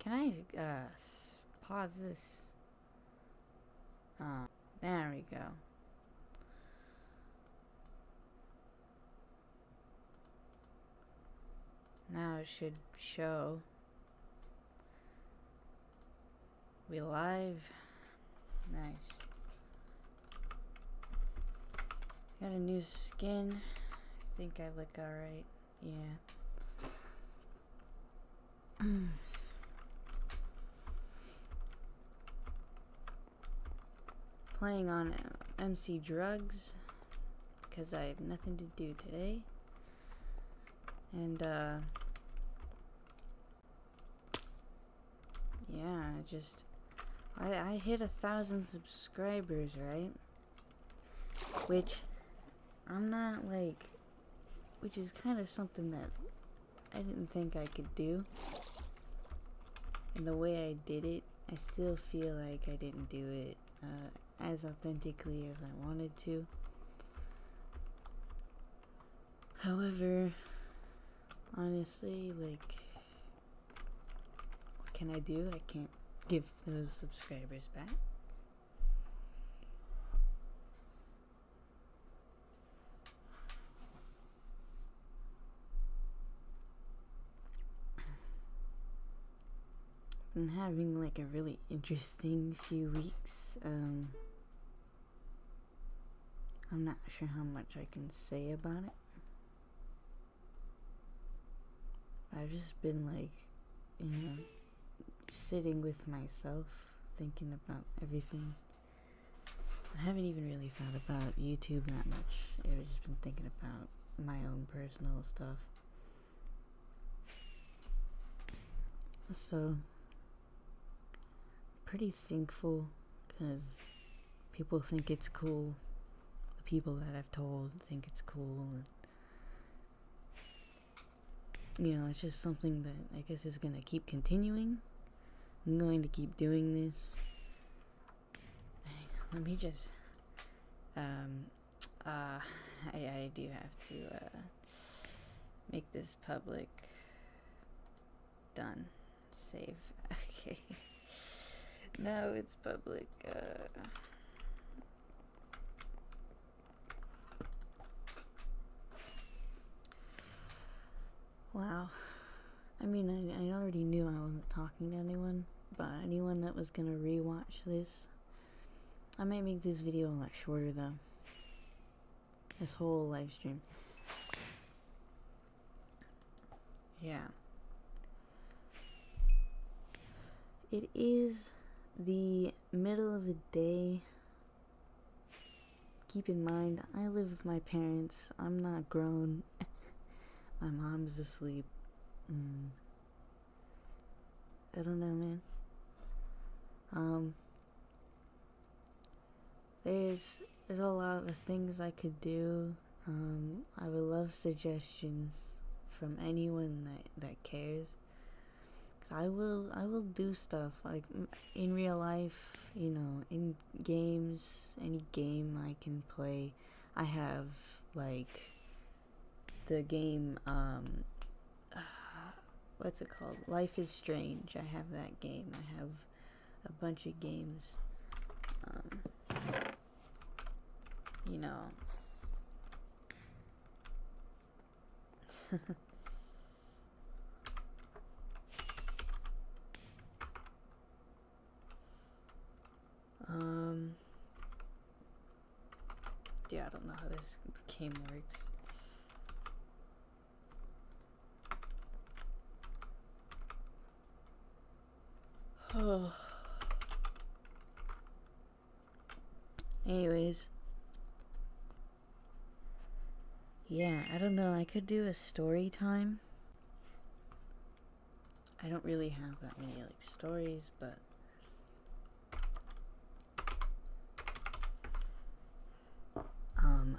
Can I pause this? There we go. Now it should show. We live. Nice. Got a new skin. I think I look alright. Yeah. Playing on MC Drugs because I have nothing to do today. And yeah, I hit 1,000 subscribers, right? Which I'm not like, which is kind of something that I didn't think I could do. And the way I did it, I still feel like I didn't do it as authentically as I wanted to. However, honestly, like, what can I do? I can't give those subscribers back. Been having like a really interesting few weeks. I'm not sure how much I can say about it. I've just been like, sitting with myself, thinking about everything. I haven't even really thought about YouTube that much. I've just been thinking about my own personal stuff. So, pretty thankful because people think it's cool. The people that I've told think it's cool. And, it's just something that I guess is going to keep continuing. I'm going to keep doing this. Let me just, I do have to, make this public. Done. Save. Okay. Now it's public. Wow. I mean, I already knew I wasn't talking to anyone, but anyone that was gonna rewatch this, I might make this video a lot shorter though. This whole live stream. Yeah. It is the middle of the day. Keep in mind, I live with my parents. I'm not grown. My mom's asleep. I don't know, man. There's a lot of things I could do. I would love suggestions from anyone that cares. 'Cause I will do stuff like in real life, in games, any game I can play. I have like the game, what's it called? Life is Strange. I have that game. I have a bunch of games. Yeah, I don't know how this game works. Anyways. Yeah, I don't know. I could do a story time. I don't really have that many like stories, but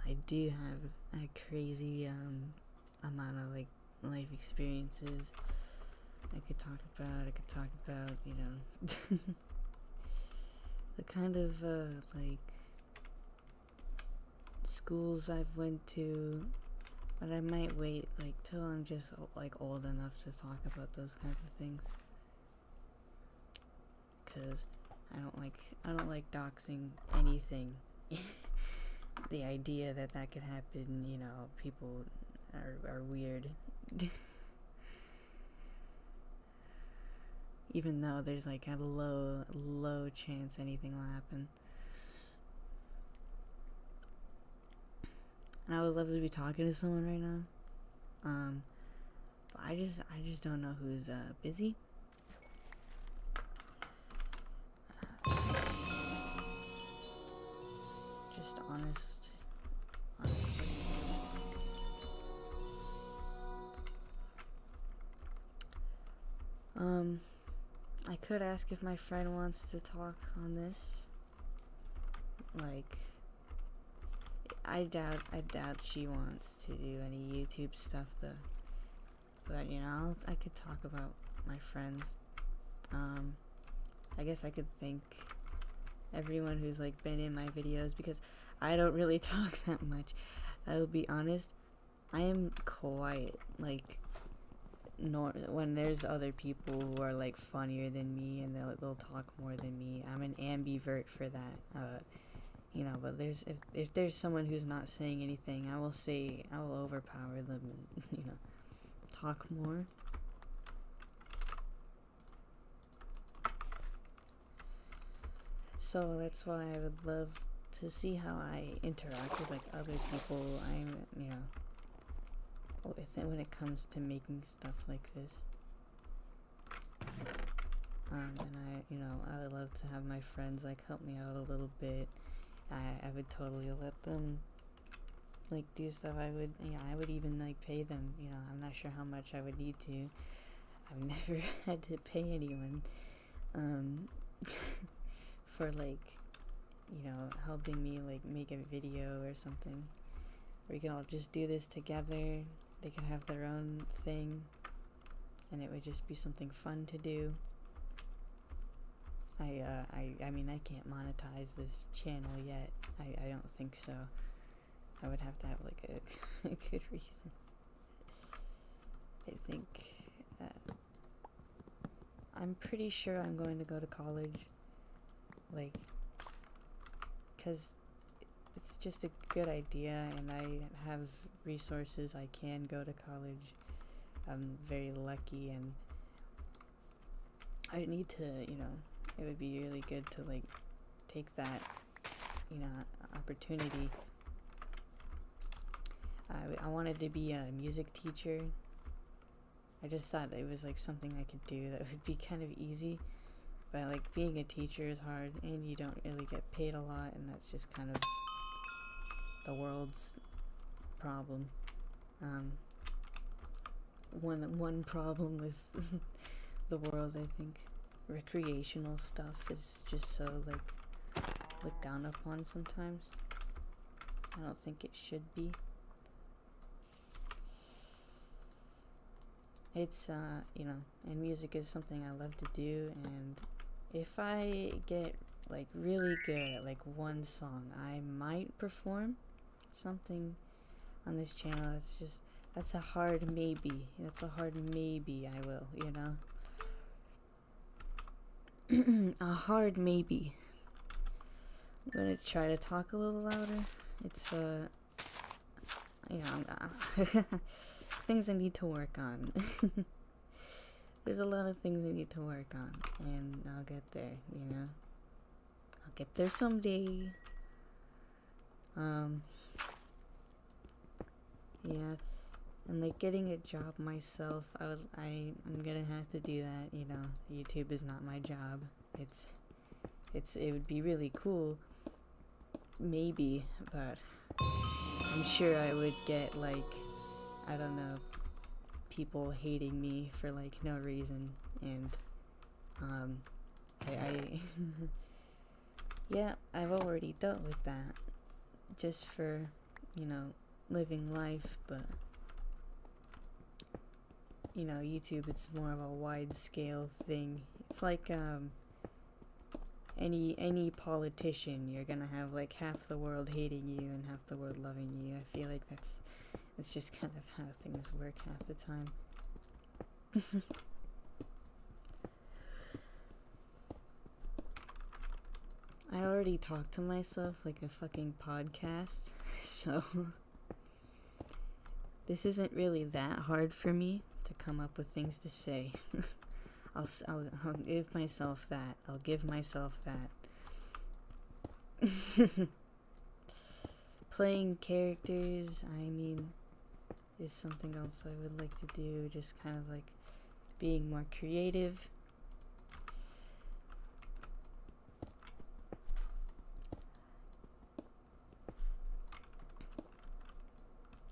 I I do have a crazy amount of like life experiences I could talk about, you know, the kind of like schools I've went to, but I might wait like till I'm just like old enough to talk about those kinds of things, cause I don't like doxing anything. The idea that could happen, you know, people are weird. Even though there's like a low chance anything will happen. And I would love to be talking to someone right now. But I just don't know who's busy. Just honestly. I could ask if my friend wants to talk on this. Like, I doubt she wants to do any YouTube stuff though. But you know, I could talk about my friends. I guess I could thank everyone who's like been in my videos, because I don't really talk that much. I will be honest, I am quiet. Like, when there's other people who are like funnier than me and they'll talk more than me, I'm an ambivert for that. You know, but if there's someone who's not saying anything, I will overpower them and, you know, talk more. So that's why I would love to see how I interact with like other people. I'm, you know, when it comes to making stuff like this. And I would love to have my friends like help me out a little bit. I would totally let them like do stuff. I would even like pay them, you know. I'm not sure how much I would need to. I've never had to pay anyone for like, you know, helping me like make a video or something. We can all just do this together. They can have their own thing and it would just be something fun to do. I mean, I can't monetize this channel yet. I don't think so. I would have to have like a good reason. I think I'm pretty sure I'm going to go to college, like, because it's just a good idea and I have resources. I can go to college. I'm very lucky, and I need to, you know, it would be really good to like take that, you know, opportunity. I wanted to be a music teacher. I just thought it was like something I could do that would be kind of easy, but like being a teacher is hard and you don't really get paid a lot, and that's just kind of the world's problem. One problem with the world, I think. Recreational stuff is just so like looked down upon sometimes. I don't think it should be. It's you know, and music is something I love to do, and if I get like really good at like one song, I might perform something on this channel. That's a hard maybe. That's a hard maybe. I will, you know. A hard maybe. I'm gonna try to talk a little louder. It's you know, things I need to work on. There's a lot of things I need to work on, and I'll get there, you know. I'll get there someday. Yeah, and like getting a job myself, I'm gonna have to do that, you know. YouTube is not my job. It would be really cool, maybe, but I'm sure I would get like, I don't know, people hating me for like no reason, and I yeah, I've already dealt with that just for you know, living life, but you know, YouTube, it's more of a wide scale thing. It's like any politician, you're gonna have like half the world hating you and half the world loving you. I feel like that's just kind of how things work half the time. I already talked to myself like a fucking podcast, so this isn't really that hard for me to come up with things to say. I'll give myself that. I'll give myself that. Playing characters, I mean, is something else I would like to do. Just kind of like being more creative.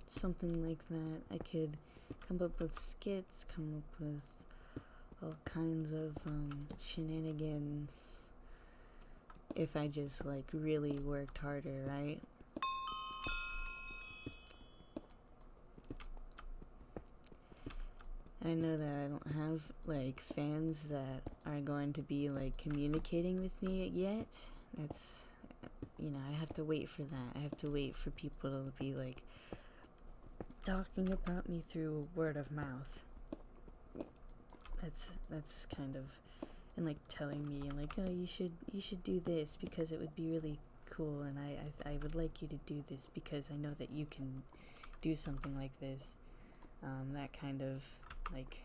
Something like that. I could come up with skits, come up with all kinds of shenanigans if I just like really worked harder, right? I know that I don't have like fans that are going to be like communicating with me yet. That's, you know, I have to wait for that. I have to wait for people to be like talking about me through word of mouth. That's kind of, and like telling me like, oh, you should do this because it would be really cool, and I would like you to do this because I know that you can do something like this. That kind of like,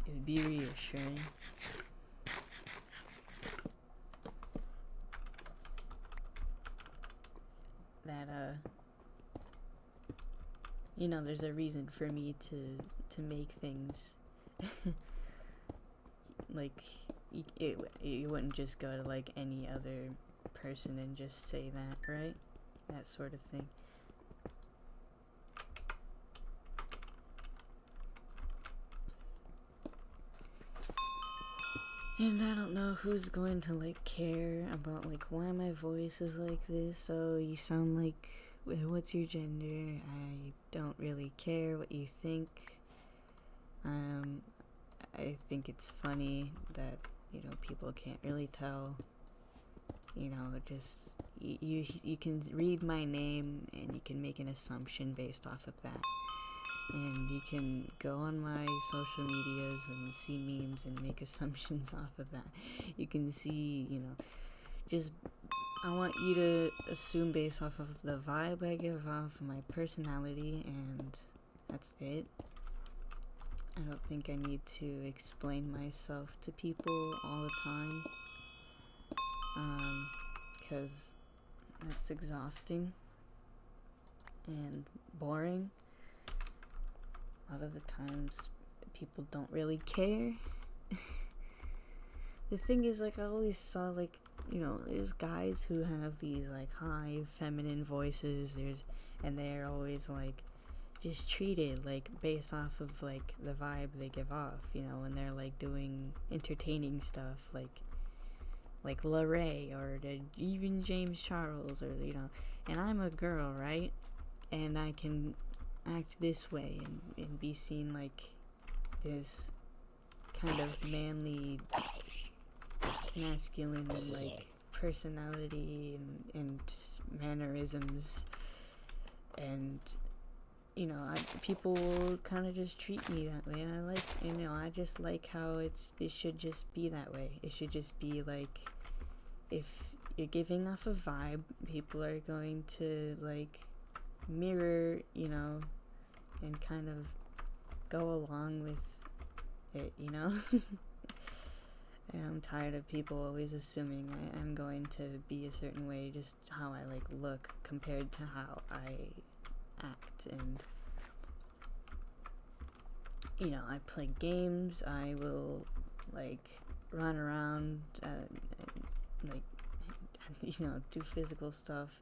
it would be reassuring. That you know, there's a reason for me to make things. Like, you wouldn't just go to like any other person and just say that, right? That sort of thing. And I don't know who's going to like care about like why my voice is like this. So you sound like, what's your gender? I don't really care what you think. I think it's funny that, you know, people can't really tell. You know, just you can read my name and you can make an assumption based off of that. And you can go on my social medias and see memes and make assumptions off of that. You can see, you know, just, I want you to assume based off of the vibe I give off, my personality, and that's it. I don't think I need to explain myself to people all the time, because that's exhausting and boring. A lot of the times people don't really care. The thing is, like, I always saw, like, you know, there's guys who have these like high feminine voices, and they're always like just treated like based off of like the vibe they give off, you know, when they're like doing entertaining stuff, like Larray or even James Charles, or, you know, and I'm a girl, right? And I can act this way and be seen like this kind of manly, masculine like personality and mannerisms, and, you know, people kind of just treat me that way, and I like, you know, I just like how it should just be that way. It should just be like, if you're giving off a vibe, people are going to like mirror, you know, and kind of go along with it, you know. And I'm tired of people always assuming I'm going to be a certain way, just how I like look compared to how I act. And, you know, I play games, I will like run around and like, you know, do physical stuff.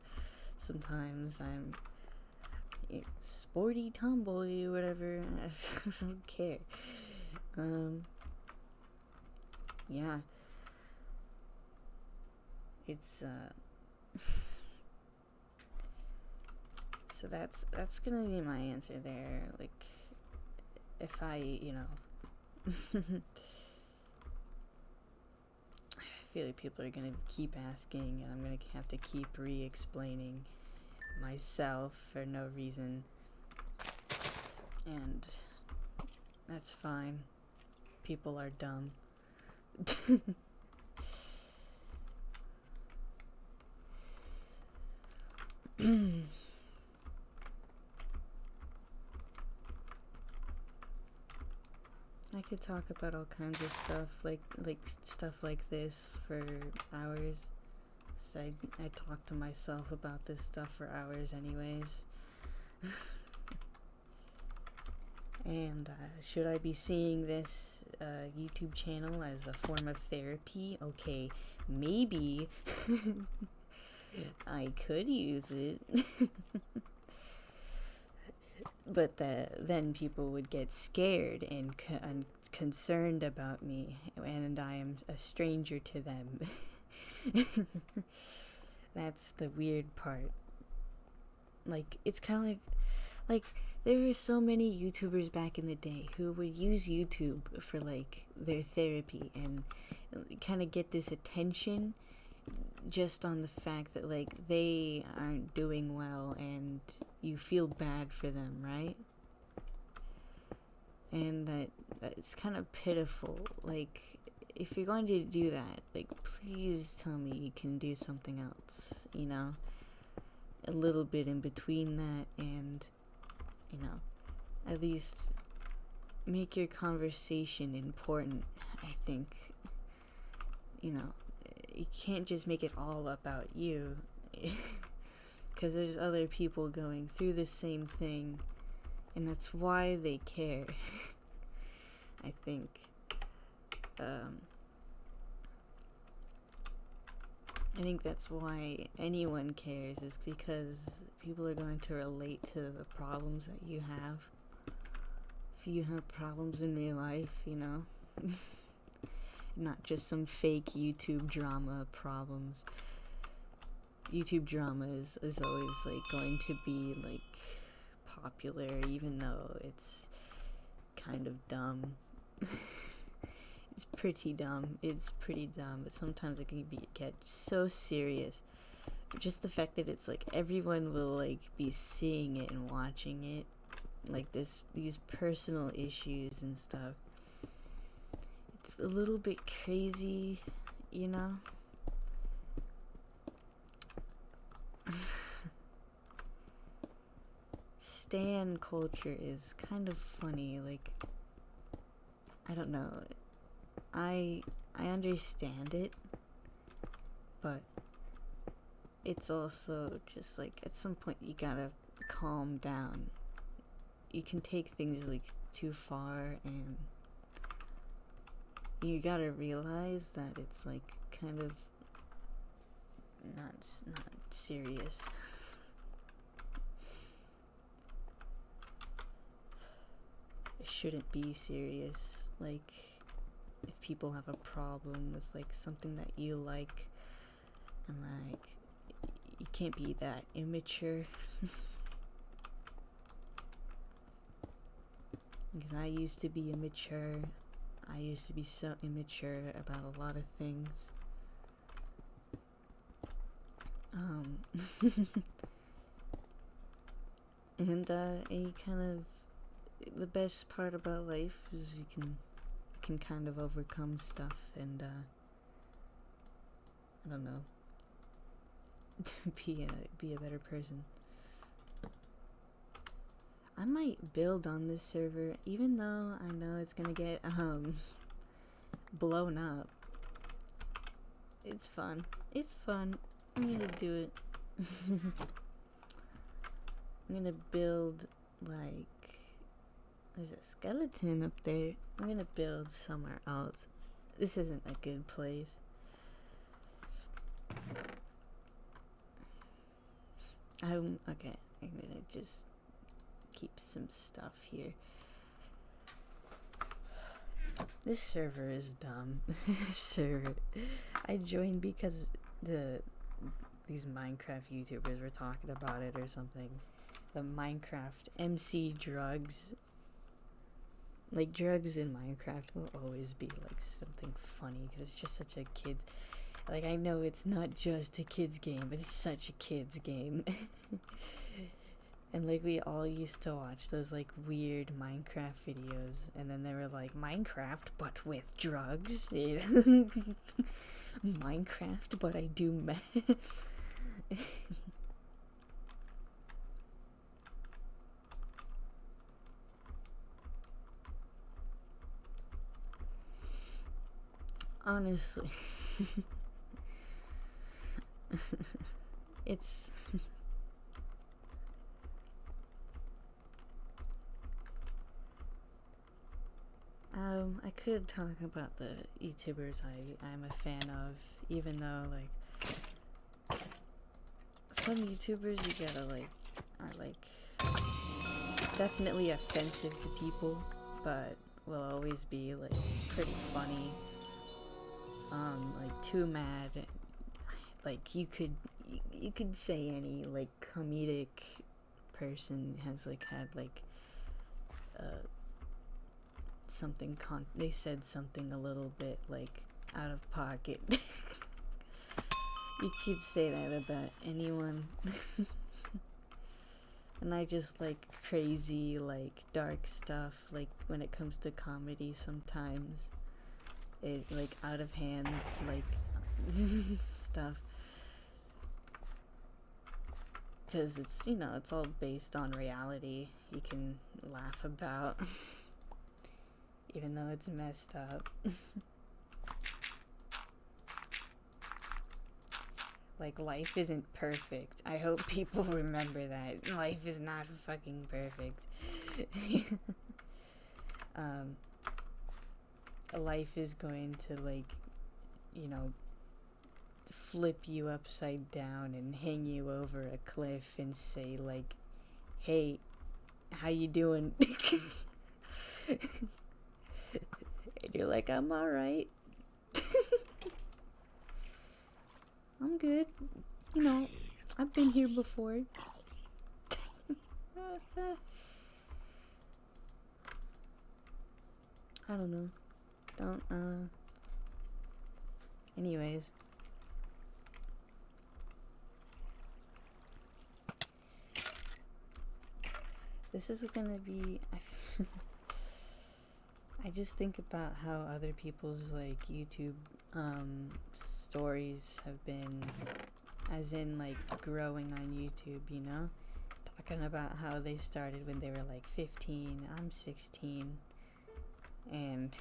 Sometimes I'm sporty tomboy or whatever. I don't care. Yeah, it's So that's gonna be my answer there. Like, if I, I feel like people are gonna keep asking, and I'm gonna have to keep re-explaining myself for no reason, and that's fine. People are dumb. I could talk about all kinds of stuff, like stuff like this for hours. So I talk to myself about this stuff for hours anyways. And should I be seeing this YouTube channel as a form of therapy? Okay, maybe I could use it. But then people would get scared and concerned about me, and I am a stranger to them. That's the weird part. Like, it's kind of like there were so many YouTubers back in the day who would use YouTube for like their therapy and kind of get this attention just on the fact that like they aren't doing well and you feel bad for them, right? And it's kind of pitiful. Like, if you're going to do that, like, please tell me you can do something else, a little bit in between that, and at least make your conversation important. I think you can't just make it all about you, because there's other people going through the same thing, and that's why they care. I think that's why anyone cares, is because people are going to relate to the problems that you have. If you have problems in real life, not just some fake YouTube drama problems. YouTube drama is always like going to be like popular, even though it's kind of dumb. It's pretty dumb, but sometimes it can get so serious. Just the fact that it's like everyone will like be seeing it and watching it, like these personal issues and stuff. It's a little bit crazy, Stan culture is kind of funny. Like, I don't know. I understand it, but it's also just like at some point you gotta calm down. You can take things like too far, and you gotta realize that it's like kind of not serious. It shouldn't be serious. Like, if people have a problem with like something that you like, and like you can't be that immature. Because I used to be immature. I used to be so immature about a lot of things. And kind of the best part about life is you can kind of overcome stuff, and I don't know, be a better person. I might build on this server, even though I know it's gonna get blown up. It's fun. I'm gonna do it. I'm gonna build, like, there's a skeleton up there. I'm gonna build somewhere else. This isn't a good place. Okay, I'm gonna just keep some stuff here. This server is dumb. This server, I joined because these Minecraft YouTubers were talking about it or something, the Minecraft MC Drugs. Like, drugs in Minecraft will always be like something funny because it's just such a kid. Like, I know it's not just a kid's game, but it's such a kid's game. And like, we all used to watch those like weird Minecraft videos, and then they were like, Minecraft but with drugs. Minecraft but I do meth. Honestly. It's I could talk about the YouTubers I'm a fan of, even though like some YouTubers you gotta like are like definitely offensive to people, but will always be like pretty funny. Like Too Mad, like you could say any like comedic person has like had like something they said something a little bit like out of pocket. You could say that about anyone. And I just like crazy like dark stuff, like when it comes to comedy sometimes it like out of hand like stuff, because it's, you know, it's all based on reality you can laugh about. Even though it's messed up. Like, life isn't perfect. I hope people remember that. Life is not fucking perfect. Life is going to, like, you know, flip you upside down and hang you over a cliff and say, like, hey, how you doing? And you're like, I'm alright. I'm good. You know, I've been here before. I don't know. Anyways. This is gonna be... I just think about how other people's like YouTube stories have been, as in like growing on YouTube, you know, talking about how they started when they were like 15. I'm 16, and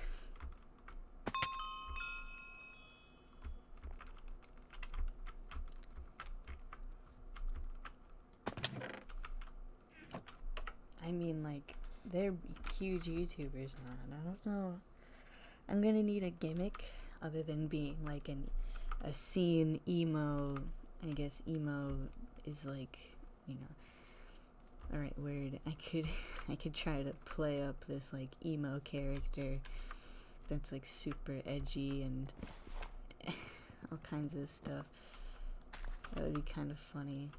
I mean, like, they're huge YouTubers now, and I don't know. I'm gonna need a gimmick other than being like a scene emo. I guess emo is like, you know, alright word. I could try to play up this like emo character that's like super edgy and all kinds of stuff. That would be kind of funny.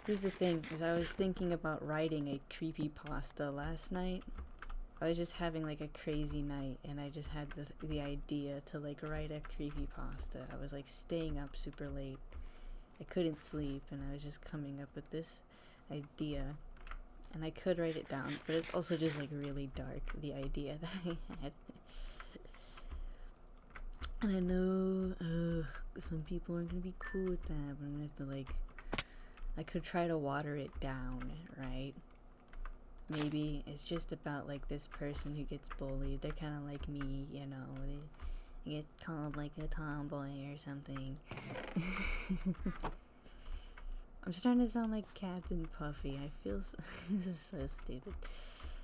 Here's the thing, is I was thinking about writing a creepypasta last night. I was just having like a crazy night, and I just had the idea to like write a creepypasta. I was like staying up super late. I couldn't sleep, and I was just coming up with this idea. And I could write it down, but it's also just like really dark, the idea that I had. And I know some people aren't gonna be cool with that, but I'm gonna have to like... I could try to water it down, right? Maybe it's just about like this person who gets bullied. They're kind of like me, you know. They get called like a tomboy or something. I'm starting to sound like Captain Puffy. I feel this is so stupid.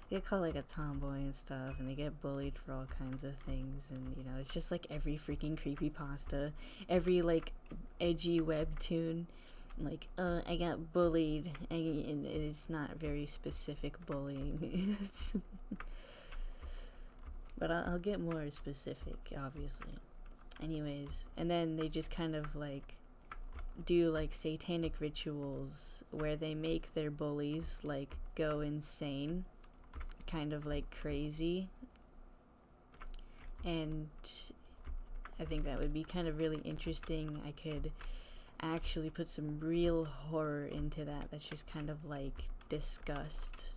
They get called like a tomboy and stuff, and they get bullied for all kinds of things, and you know, it's just like every freaking creepypasta, every like edgy webtoon. Like, I got bullied, and it's not very specific bullying. But I'll get more specific, obviously. Anyways, and then they just kind of like do like satanic rituals where they make their bullies like go insane, kind of like crazy. And I think that would be kind of really interesting. I could actually put some real horror into that. That's just kind of like disgust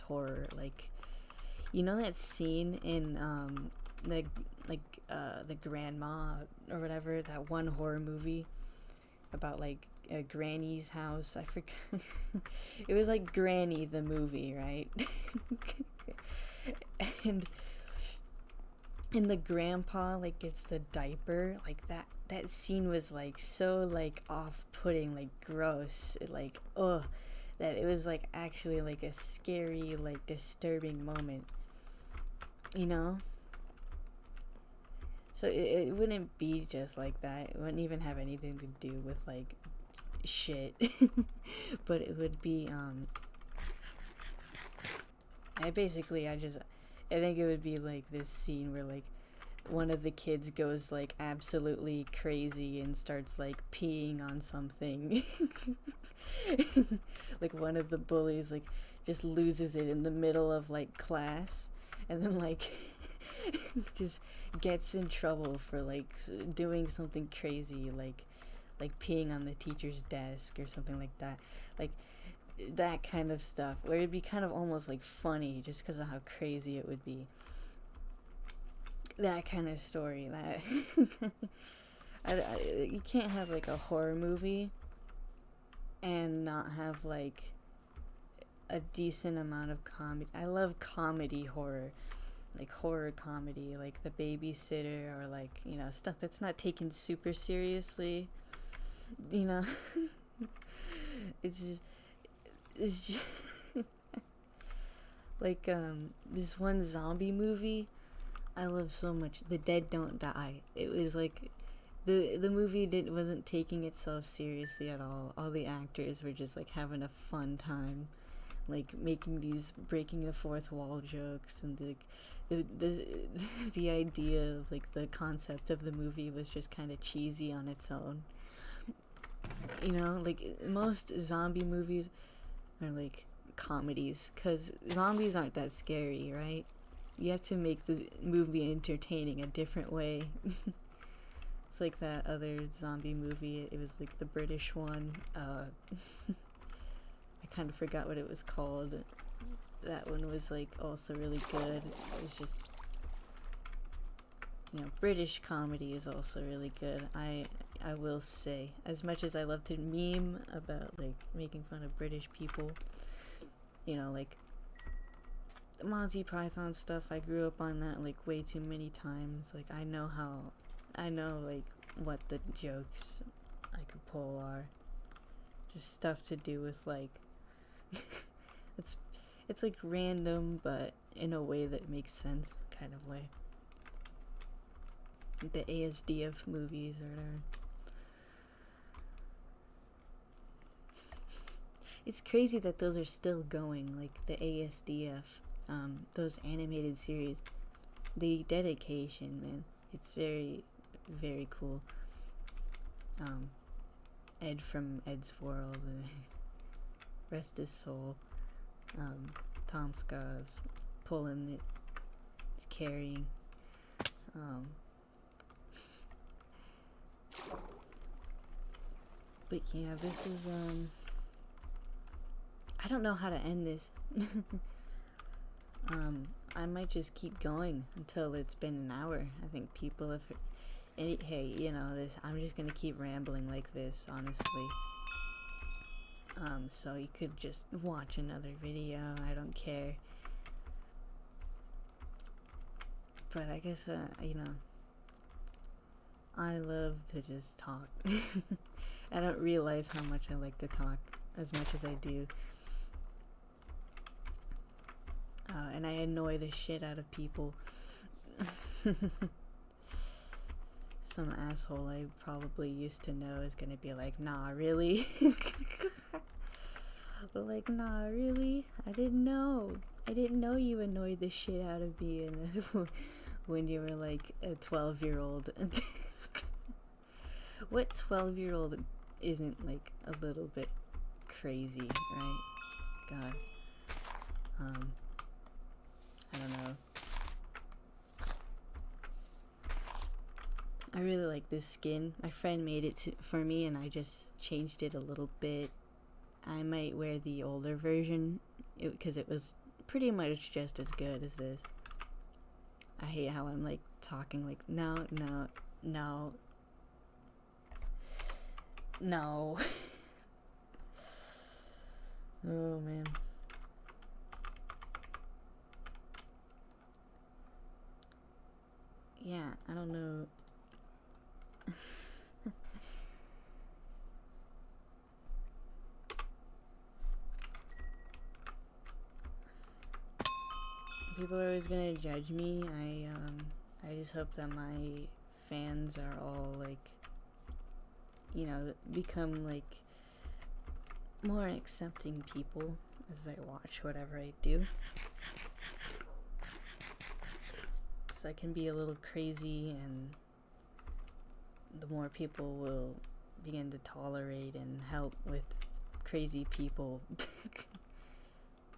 horror. Like, you know that scene in the Grandma or whatever, that one horror movie about like a granny's house. I forget. It was like Granny the movie, right? and the grandpa like gets the diaper, like that scene was like so like off-putting, like gross, like ugh, that it was like actually like a scary, like disturbing moment, you know. So it wouldn't be just like that. It wouldn't even have anything to do with like shit. But it would be I think it would be like this scene where like one of the kids goes like absolutely crazy and starts like peeing on something. Like one of the bullies like just loses it in the middle of like class, and then like just gets in trouble for like doing something crazy, like peeing on the teacher's desk or something like that. Like that kind of stuff where it'd be kind of almost like funny just because of how crazy it would be. That kind of story. That you can't have like a horror movie and not have like a decent amount of comedy. I love comedy horror, like horror comedy, like The Babysitter, or like, you know, stuff that's not taken super seriously, you know. it's just like this one zombie movie I love so much, The Dead Don't Die. It was like the movie wasn't taking itself seriously at all. All the actors were just like having a fun time, like making these breaking the fourth wall jokes, and like the idea of like the concept of the movie was just kind of cheesy on its own. You know, like most zombie movies are like comedies, because zombies aren't that scary, right? You have to make the movie entertaining a different way. It's like that other zombie movie. It was like the British one. I kind of forgot what it was called. That one was like also really good. It was just, you know, British comedy is also really good. I will say, as much as I love to meme about like making fun of British people, you know, like Monty Python stuff, I grew up on that like way too many times. Like I know like what the jokes I could pull are. Just stuff to do with like it's like random, but in a way that makes sense, kind of way. Like the ASDF movies or whatever. It's crazy that those are still going, like the ASDF, those animated series. The dedication, man, it's very, very cool. Ed from Ed's World, rest his soul. Tom Scott's pulling it, he's carrying. But yeah, this is I don't know how to end this. I might just keep going until it's been an hour. I think people have. Hey, you know this. I'm just gonna keep rambling like this, honestly. So you could just watch another video. I don't care. But I guess you know, I love to just talk. I don't realize how much I like to talk as much as I do. And I annoy the shit out of people. Some asshole I probably used to know is gonna be like, nah, really? But like, nah, really? I didn't know you annoyed the shit out of me. And when you were like a 12-year-old. What 12-year-old isn't like a little bit crazy, right? God. I don't know. I really like this skin. My friend made it for me, and I just changed it a little bit. I might wear the older version because it was pretty much just as good as this. I hate how I'm like talking like no. Oh man. Yeah, I don't know. People are always gonna judge me. I just hope that my fans are all like, you know, become like more accepting people as they watch whatever I do. So I can be a little crazy, and the more people will begin to tolerate and help with crazy people,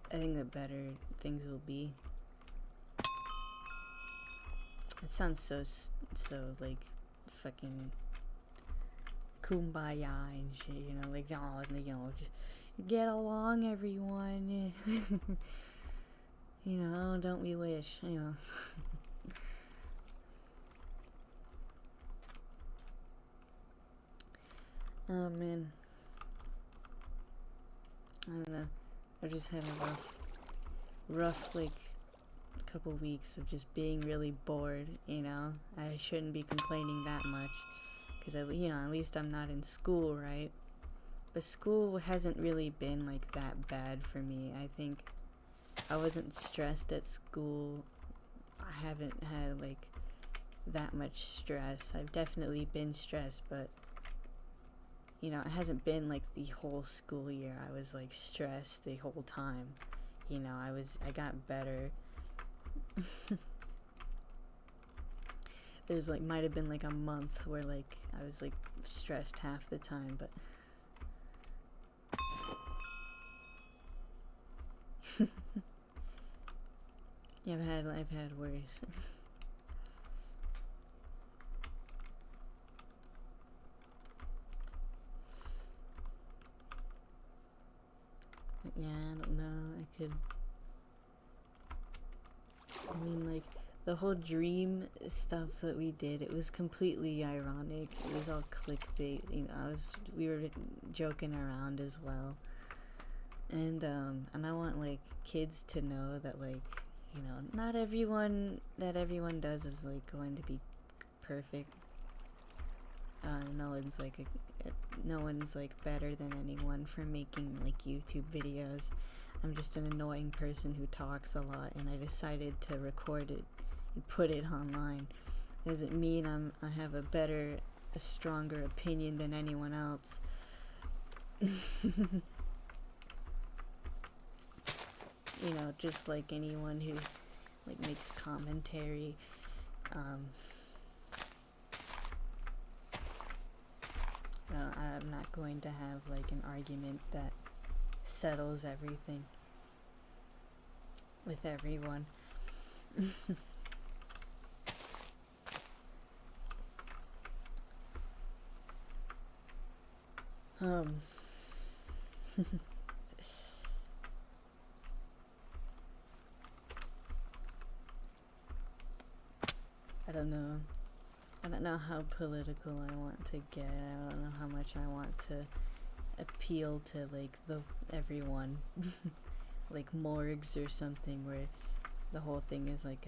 I think the better things will be. It sounds so like fucking kumbaya and shit, you know, like, oh, you know, just get along, everyone. You know, don't we wish, you know. Oh man, I don't know. I just had a rough like couple weeks of just being really bored, you know. I shouldn't be complaining that much because, you know, at least I'm not in school, right? But school hasn't really been like that bad for me. I think I wasn't stressed at school. I haven't had like that much stress. I've definitely been stressed, but you know, it hasn't been like the whole school year I was like stressed the whole time. You know, I got better. There's like might have been like a month where like I was like stressed half the time, but yeah, I've had worse. But yeah, I don't know. I mean, like, the whole dream stuff that we did, it was completely ironic. It was all clickbait, you know. We were joking around as well, and I want like kids to know that, like, you know, not everyone does is like going to be perfect. No one's like better than anyone for making like YouTube videos. I'm just an annoying person who talks a lot, and I decided to record it and put it online. Doesn't mean I have a stronger opinion than anyone else. You know, just like anyone who like makes commentary. I'm not going to have like an argument that settles everything with everyone. I don't know. I don't know how political I want to get. I don't know how much I want to appeal to like everyone. Like morgues or something, where the whole thing is like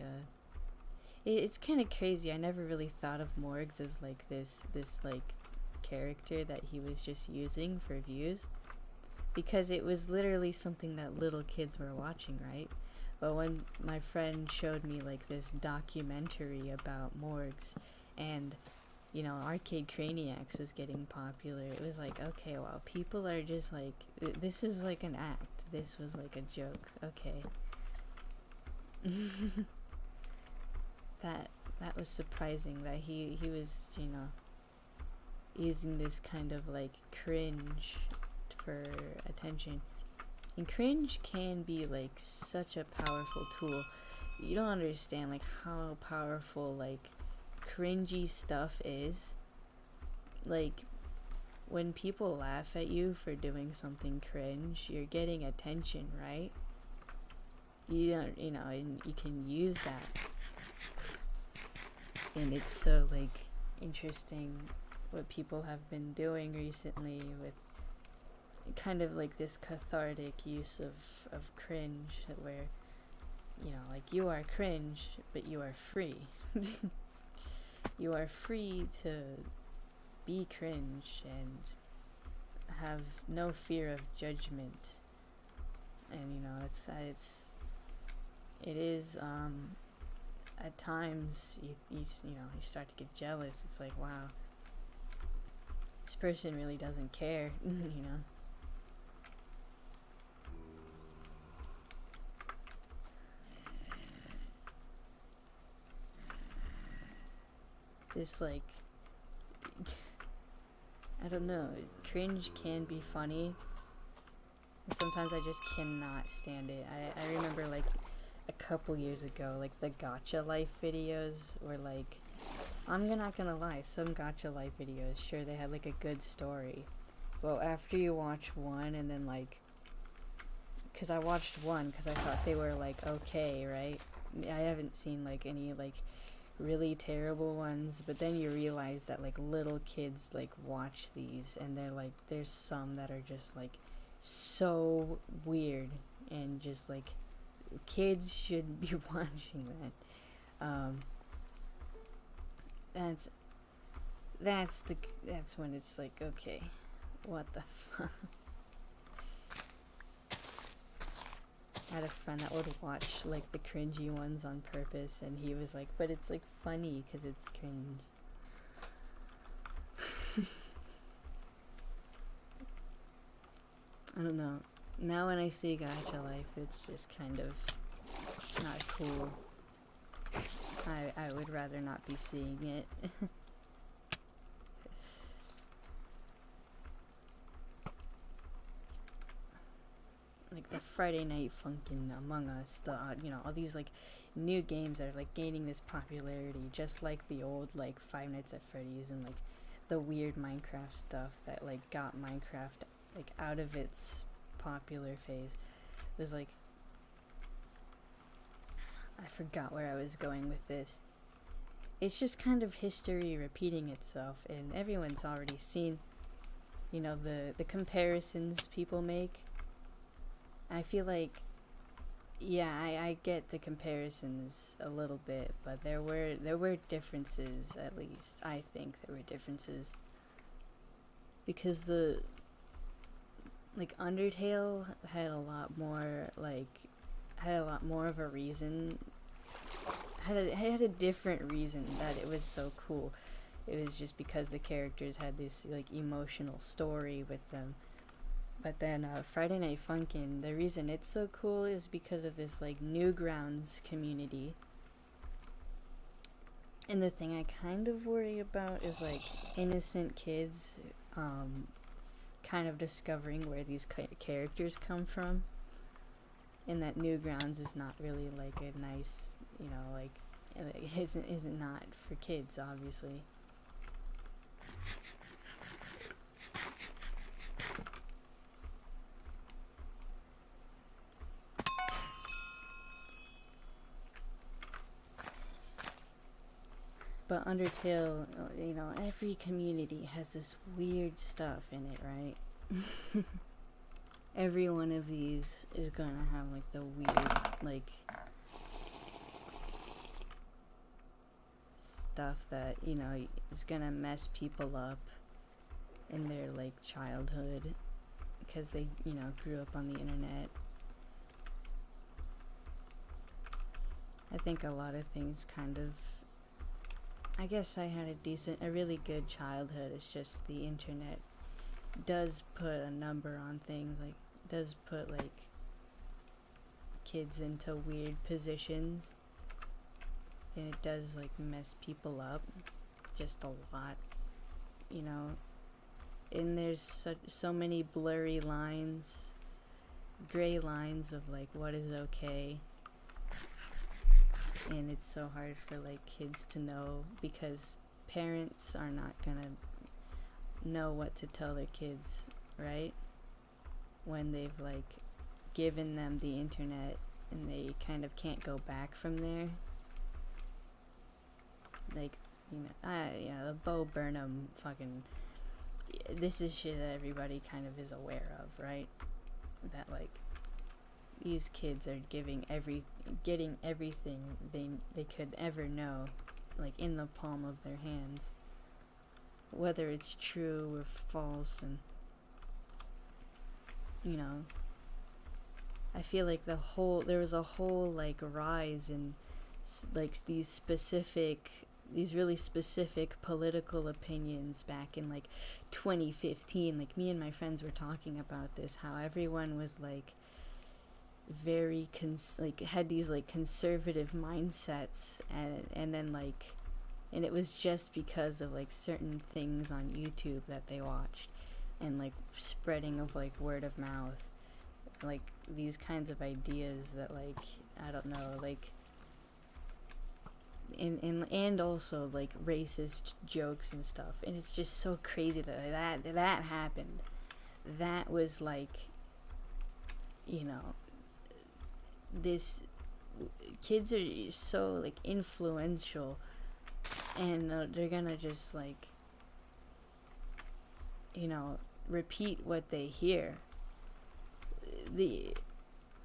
it's kind of crazy. I never really thought of morgues as like this like character that he was just using for views, because it was literally something that little kids were watching, right? But when my friend showed me like this documentary about morgues, and you know, Arcade Craniacs was getting popular, it was like, okay, well, people are just like, this is like an act. This was like a joke. Okay. that that was surprising that he was, you know, using this kind of like cringe for attention. And cringe can be like such a powerful tool. You don't understand like how powerful like cringy stuff is. Like when people laugh at you for doing something cringe, you're getting attention, right? You don't, you know, and you can use that. And it's so like interesting what people have been doing recently with kind of like this cathartic use of cringe, where, you know, like you are cringe but you are free. You are free to be cringe and have no fear of judgment. And you know, it is at times you know, you start to get jealous. It's like, wow, this person really doesn't care. You know, this like I don't know, cringe can be funny, and sometimes I just cannot stand it. I remember like a couple years ago, like the Gacha Life videos were like, I'm not gonna lie, some Gacha Life videos, sure, they had like a good story. Well, after you watch one and then like, because I watched one because I thought they were like okay, right? I haven't seen like any like really terrible ones, but then you realize that like little kids like watch these, and they're like, there's some that are just like so weird, and just like kids shouldn't be watching that. That's when it's like, okay, what the fuck. I had a friend that would watch like the cringy ones on purpose, and he was like, but it's like funny because it's cringe. I don't know. Now when I see Gacha Life, it's just kind of not cool. I would rather not be seeing it. Like the Friday Night Funkin', Among Us, the you know, all these like new games that are like gaining this popularity, just like the old like Five Nights at Freddy's and like the weird Minecraft stuff that like got Minecraft like out of its popular phase. It was like, I forgot where I was going with this. It's just kind of history repeating itself, and everyone's already seen, you know, the comparisons people make. I feel like, yeah, I get the comparisons a little bit, but there were differences. At least I think there were differences, because the like Undertale had a lot more of a reason, had a different reason that it was so cool. It was just because the characters had this like emotional story with them. But then Friday Night Funkin', the reason it's so cool is because of this like Newgrounds community. And the thing I kind of worry about is like innocent kids kind of discovering where these characters come from. And that Newgrounds is not really like a nice, you know, like isn't not for kids, obviously. But Undertale, you know, every community has this weird stuff in it, right? Every one of these is gonna have like the weird, like, stuff that, you know, is gonna mess people up in their like childhood because they, you know, grew up on the internet. I think a lot of things kind of, I guess I had a really good childhood. It's just the internet does put a number on things, like does put like kids into weird positions. and it does like mess people up just a lot, you know. And there's so many blurry lines, gray lines of like what is okay, and it's so hard for like kids to know because parents are not gonna know what to tell their kids, right? When they've like given them the internet and they kind of can't go back from there. Like, the Bo Burnham fucking, this is shit that everybody kind of is aware of, right? That like these kids are getting everything they could ever know, like in the palm of their hands, whether it's true or false. And you know, I feel like there was a whole like rise in like these really specific political opinions back in like 2015. Like me and my friends were talking about this, how everyone was like very had these like conservative mindsets, and then like, and it was just because of like certain things on YouTube that they watched, and like spreading of like word of mouth, like these kinds of ideas that like, I don't know, like, and also like racist jokes and stuff. And it's just so crazy that happened. That was like, you know, this kids are so like influential, and they're gonna just like, you know, repeat what they hear. They're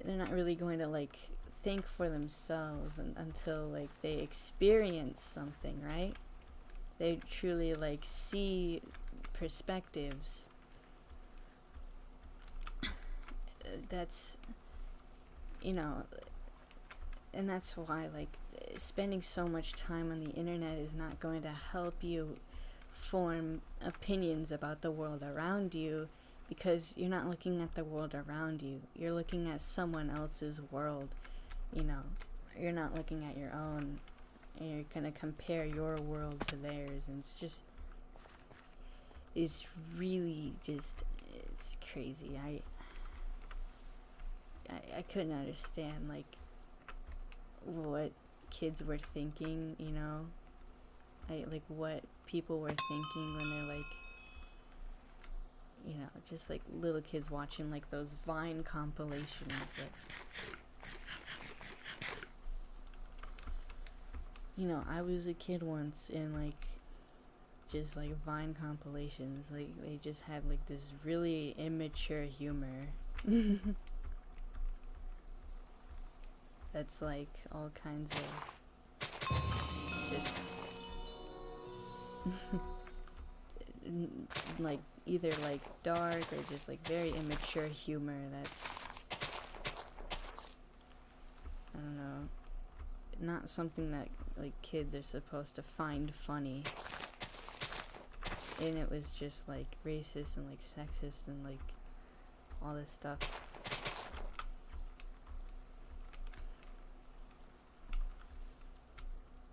not really going to like think for themselves until like they experience something, right? They truly like see perspectives. That's, you know, and that's why like spending so much time on the internet is not going to help you form opinions about the world around you, because you're not looking at the world around you, you're looking at someone else's world. You know, you're not looking at your own, and you're gonna compare your world to theirs, and it's really just, it's crazy. I couldn't understand like what kids were thinking, you know, like what people were thinking when they're like, you know, just like little kids watching like those Vine compilations that, you know, I was a kid once, and like just like Vine compilations, like they just had like this really immature humor. That's like all kinds of just like either like dark or just like very immature humor that's, I don't know, not something that like kids are supposed to find funny. And it was just like racist and like sexist and like all this stuff.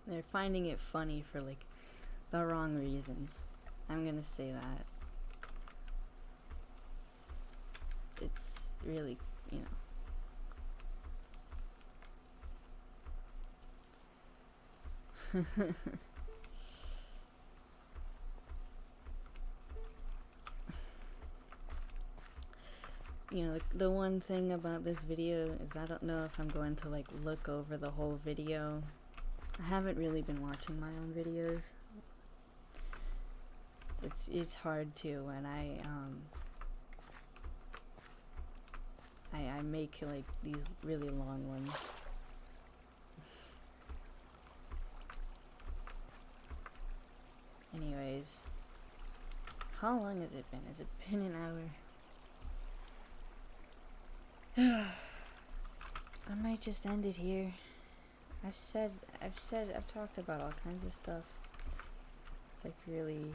They're finding it funny for like the wrong reasons. I'm gonna say that. It's really, you know. You know, the one thing about this video is I don't know if I'm going to like look over the whole video. I haven't really been watching my own videos. It's hard to when I make like these really long ones. Anyways, how long has it been? Has it been an hour? I might just end it here. I've talked about all kinds of stuff. It's like really,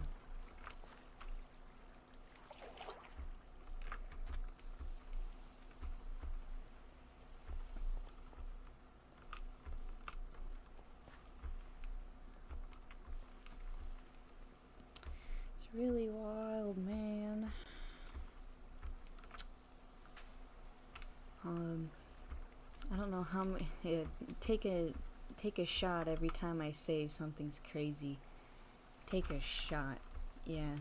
I don't know how many. Yeah, take a shot every time I say something's crazy. Take a shot. Yeah.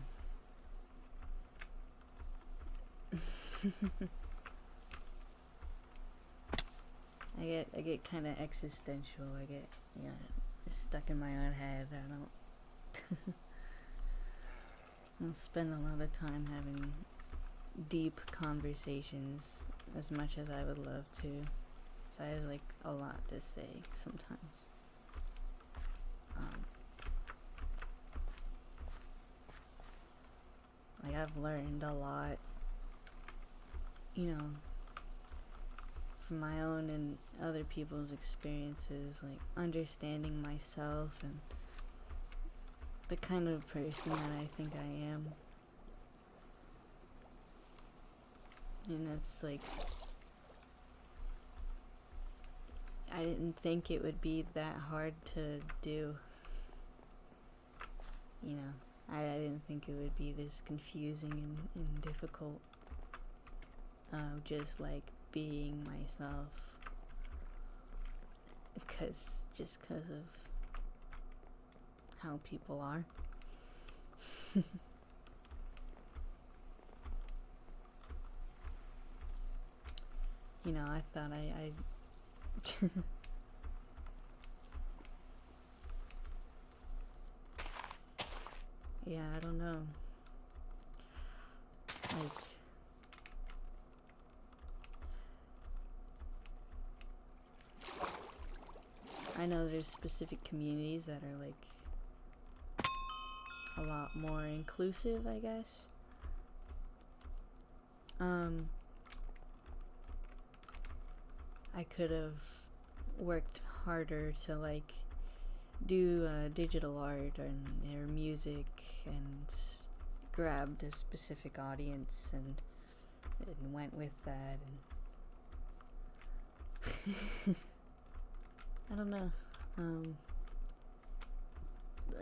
I get kind of existential. I get stuck in my own head. I don't. I'll spend a lot of time having deep conversations as much as I would love to. So I have like a lot to say sometimes. Like I've learned a lot, from my own and other people's experiences, like understanding myself and the kind of person that I think I am. And it's like, I didn't think it would be that hard to do. I didn't think it would be this confusing and difficult. Just like being myself. Just because of how people are. I thought I yeah, I don't know. Like, I know there's specific communities that are like a lot more inclusive, I guess. I could have worked harder to like do digital art or music and grabbed a specific audience and went with that. And I don't know.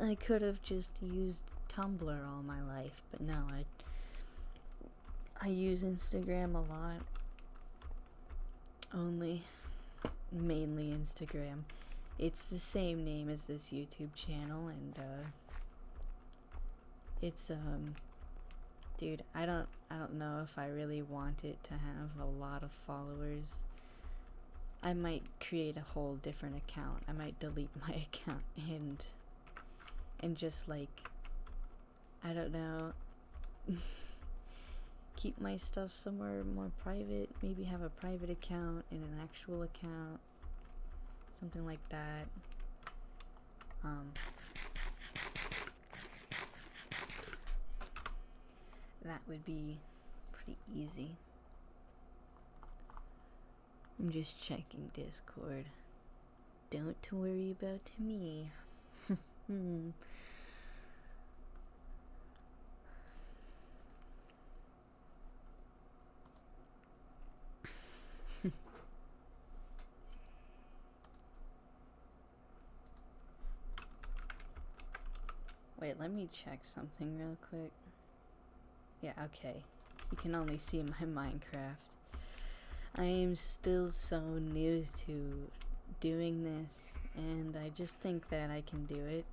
I could have just used Tumblr all my life, but no, I use Instagram a lot. Mainly Instagram. It's the same name as this YouTube channel, and it's dude, I don't know if I really want it to have a lot of followers. I might create a whole different account. I might delete my account and just like, I don't know, keep my stuff somewhere more private. Maybe have a private account and an actual account, something like that. That would be pretty easy. I'm just checking Discord. Don't worry about me. Wait, let me check something real quick. Yeah, okay. You can only see my Minecraft. I am still so new to doing this, and I just think that I can do it.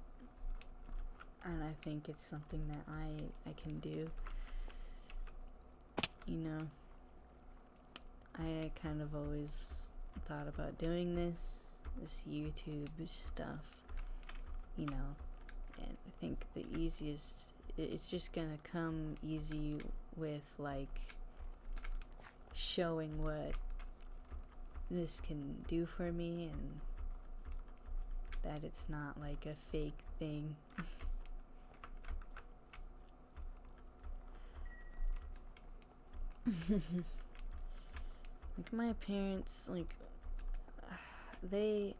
And I think it's something that I can do. I kind of always thought about doing this YouTube stuff, and I think the easiest, it's just gonna come easy with like showing what this can do for me and that it's not like a fake thing. Like my parents, like they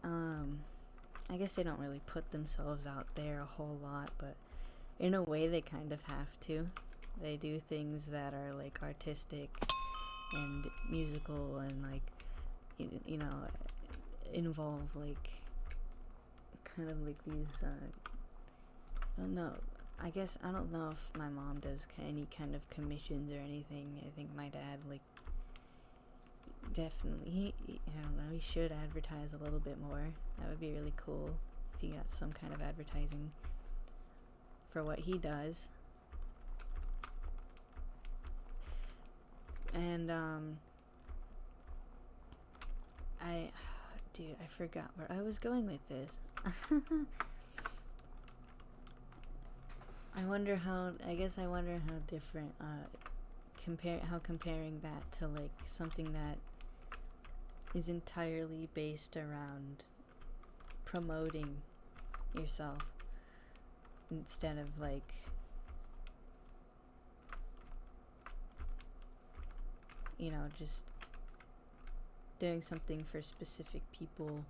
I guess they don't really put themselves out there a whole lot, but in a way they kind of have to. They do things that are like artistic and musical and like involve like kind of like these I don't know, I guess I don't know if my mom does any kind of commissions or anything. I think my dad like definitely, I don't know, he should advertise a little bit more. That would be really cool if he got some kind of advertising for what he does. And dude, I forgot where I was going with this. I wonder how different, comparing that to like something that is entirely based around promoting yourself instead of like, you know, just doing something for specific people.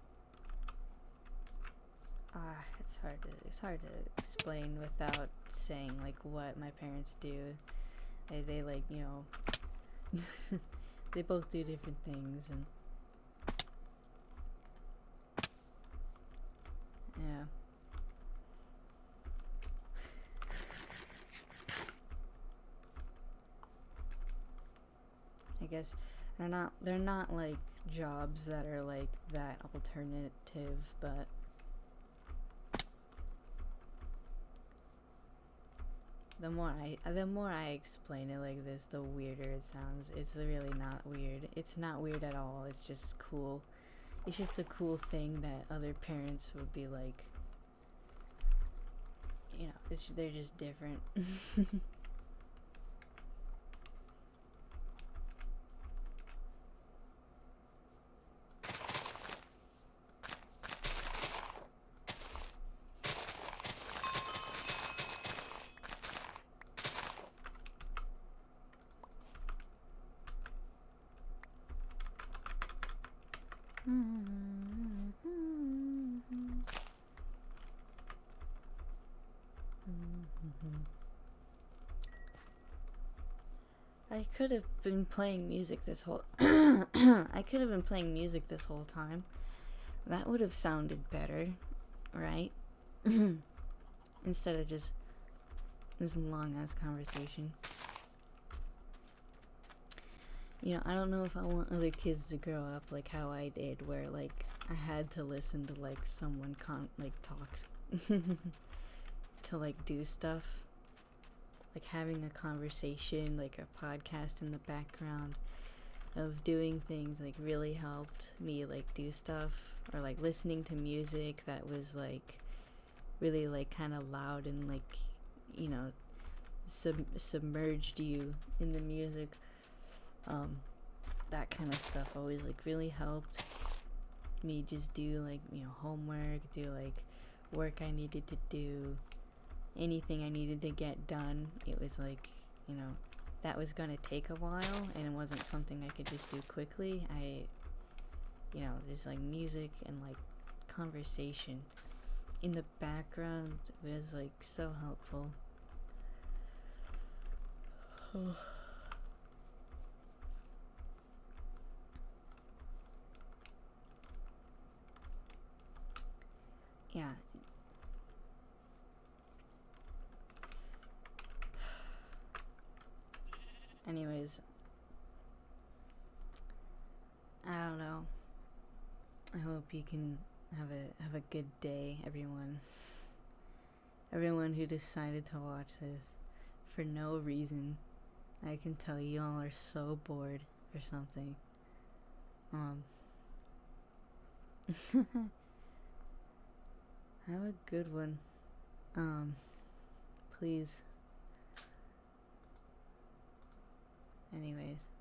It's hard to explain without saying like what my parents do. They like, you know, they both do different things, and yeah. I guess they're not like jobs that are like that alternative, but the more I explain it like this, the weirder it sounds. It's really not weird. It's not weird at all. It's just cool. It's just a cool thing that other parents would be like, you know, they're just different. I could have been playing music this whole I could have been playing music this whole time. That would have sounded better, right? Instead of just this long ass conversation. You know, I don't know if I want other kids to grow up like how I did, where like I had to listen to like someone talk to like do stuff. Like having a conversation, like a podcast in the background of doing things like really helped me like do stuff, or like listening to music that was like really like kind of loud and like, you know, submerged you in the music. That kind of stuff always like really helped me just do like, you know, homework, do like work I needed to do, anything I needed to get done. It was like, you know, that was gonna take a while, and it wasn't something I could just do quickly. You know, there's like music and like conversation in the background was like so helpful. Yeah. Anyways, I don't know. I hope you can have a good day, everyone. Everyone who decided to watch this for no reason. I can tell you all are so bored or something. Have a good one. Please. Anyways.